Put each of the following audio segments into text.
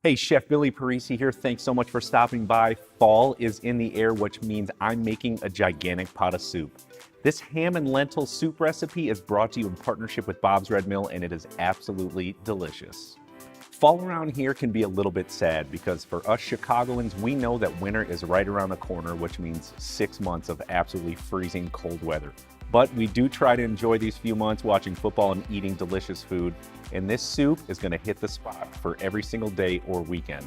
Hey, Chef Billy Parisi here. Thanks so much for stopping by. Fall is in the air, which means I'm making a gigantic pot of soup. This ham and lentil soup recipe is brought to you in partnership with Bob's Red Mill, and it is absolutely delicious. Fall around here can be a little bit sad because for us Chicagoans, we know that winter is right around the corner, which means 6 months of absolutely freezing cold weather. But we do try to enjoy these few months watching football and eating delicious food, and this soup is going to hit the spot for every single day or weekend.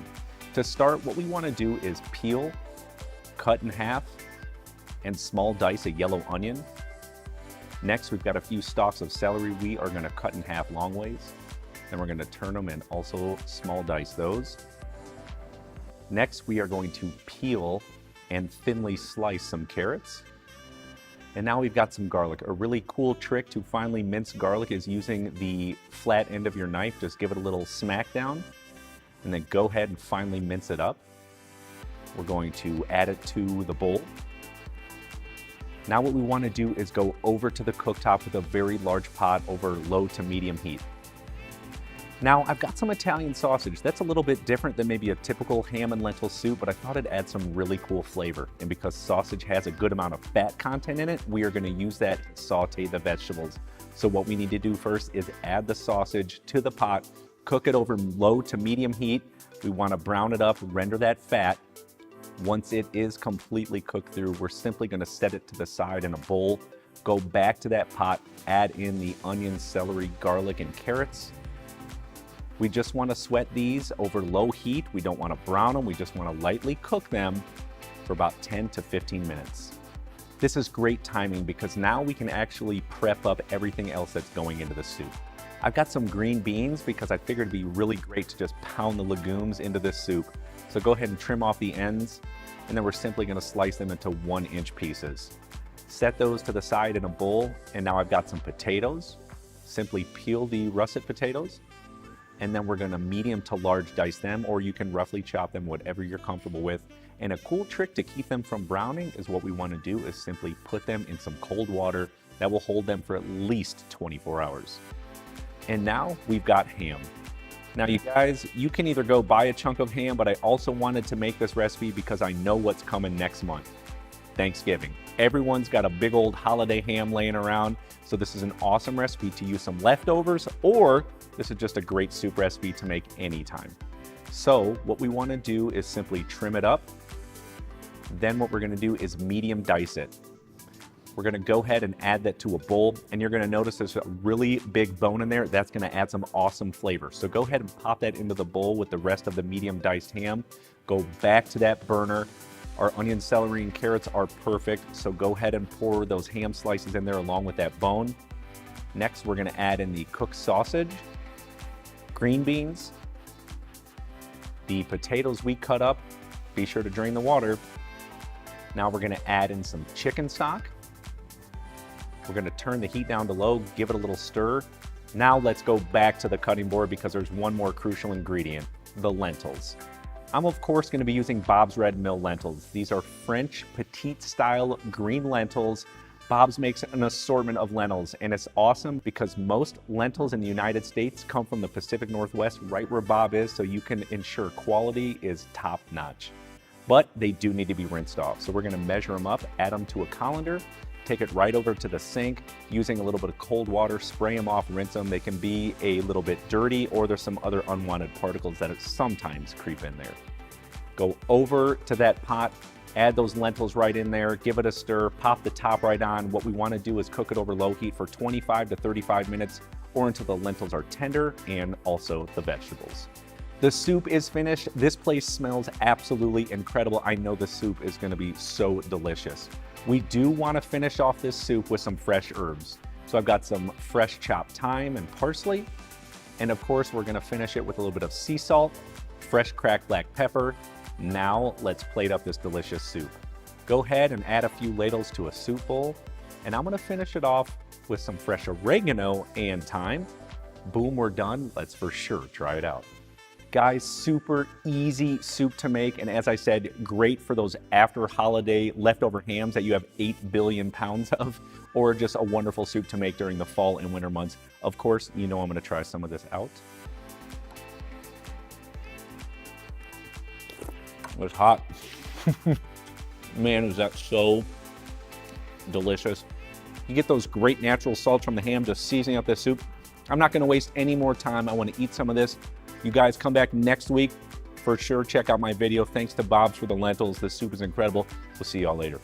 To start, what we want to do is peel, cut in half, and small dice a yellow onion. Next, we've got a few stalks of celery we are going to cut in half long ways. Then we're going to turn them and also small dice those. Next, we are going to peel and thinly slice some carrots. And now we've got some garlic. A really cool trick to finely mince garlic is using the flat end of your knife. Just give it a little smack down and then go ahead and finely mince it up. We're going to add it to the bowl. Now what we want to do is go over to the cooktop with a very large pot over low to medium heat. Now I've got some Italian sausage. That's a little bit different than maybe a typical ham and lentil soup, but I thought it'd add some really cool flavor. And because sausage has a good amount of fat content in it, we are going to use that to saute the vegetables. So what we need to do first is add the sausage to the pot, cook it over low to medium heat. We want to brown it up, render that fat. Once it is completely cooked through, we're simply going to set it to the side in a bowl, go back to that pot, add in the onion, celery, garlic, and carrots. We just want to sweat these over low heat. We don't want to brown them. We just want to lightly cook them for about 10 to 15 minutes. This is great timing because now we can actually prep up everything else that's going into the soup. I've got some green beans because I figured it'd be really great to just pound the legumes into this soup. So go ahead and trim off the ends, and then we're simply going to slice them into 1-inch pieces. Set those to the side in a bowl, and now I've got some potatoes. Simply peel the russet potatoes, and then we're going to medium to large dice them, or you can roughly chop them, whatever you're comfortable with. And a cool trick to keep them from browning is what we want to do is simply put them in some cold water that will hold them for at least 24 hours. And now we've got ham. Now you guys, you can either go buy a chunk of ham, but I also wanted to make this recipe because I know what's coming next month. Thanksgiving. Everyone's got a big old holiday ham laying around, so this is an awesome recipe to use some leftovers, or this is just a great soup recipe to make anytime. So what we want to do is simply trim it up. Then what we're going to do is medium dice it. We're going to go ahead and add that to a bowl, and you're going to notice there's a really big bone in there. That's going to add some awesome flavor. So go ahead and pop that into the bowl with the rest of the medium diced ham. Go back to that burner. Our onion, celery, and carrots are perfect, so go ahead and pour those ham slices in there along with that bone. Next, we're going to add in the cooked sausage, green beans, the potatoes we cut up. Be sure to drain the water. Now we're going to add in some chicken stock. We're going to turn the heat down to low, give it a little stir. Now let's go back to the cutting board because there's one more crucial ingredient, the lentils. I'm of course going to be using Bob's Red Mill lentils. These are French petite style green lentils. Bob's makes an assortment of lentils, and it's awesome because most lentils in the United States come from the Pacific Northwest, right where Bob is, so you can ensure quality is top notch. But they do need to be rinsed off. So we're going to measure them up, add them to a colander, take it right over to the sink, using a little bit of cold water, spray them off, rinse them. They can be a little bit dirty, or there's some other unwanted particles that sometimes creep in there. Go over to that pot, add those lentils right in there, give it a stir, pop the top right on. What we want to do is cook it over low heat for 25 to 35 minutes or until the lentils are tender and also the vegetables. The soup is finished. This place smells absolutely incredible. I know the soup is going to be so delicious. We do want to finish off this soup with some fresh herbs. So I've got some fresh chopped thyme and parsley. And of course, we're going to finish it with a little bit of sea salt, fresh cracked black pepper. Now let's plate up this delicious soup. Go ahead and add a few ladles to a soup bowl. And I'm going to finish it off with some fresh oregano and thyme. Boom, we're done. Let's for sure try it out. Guys, super easy soup to make, and as I said, great for those after holiday leftover hams that you have 8 billion pounds of, or just a wonderful soup to make during the fall and winter months. Of course, you know I'm going to try some of this out. It's hot. Man, is that so delicious. You get those great natural salts from the ham just seasoning up this soup. I'm not gonna waste any more time. I wanna eat some of this. You guys come back next week. For sure, check out my video. Thanks to Bob's for the lentils. This soup is incredible. We'll see y'all later.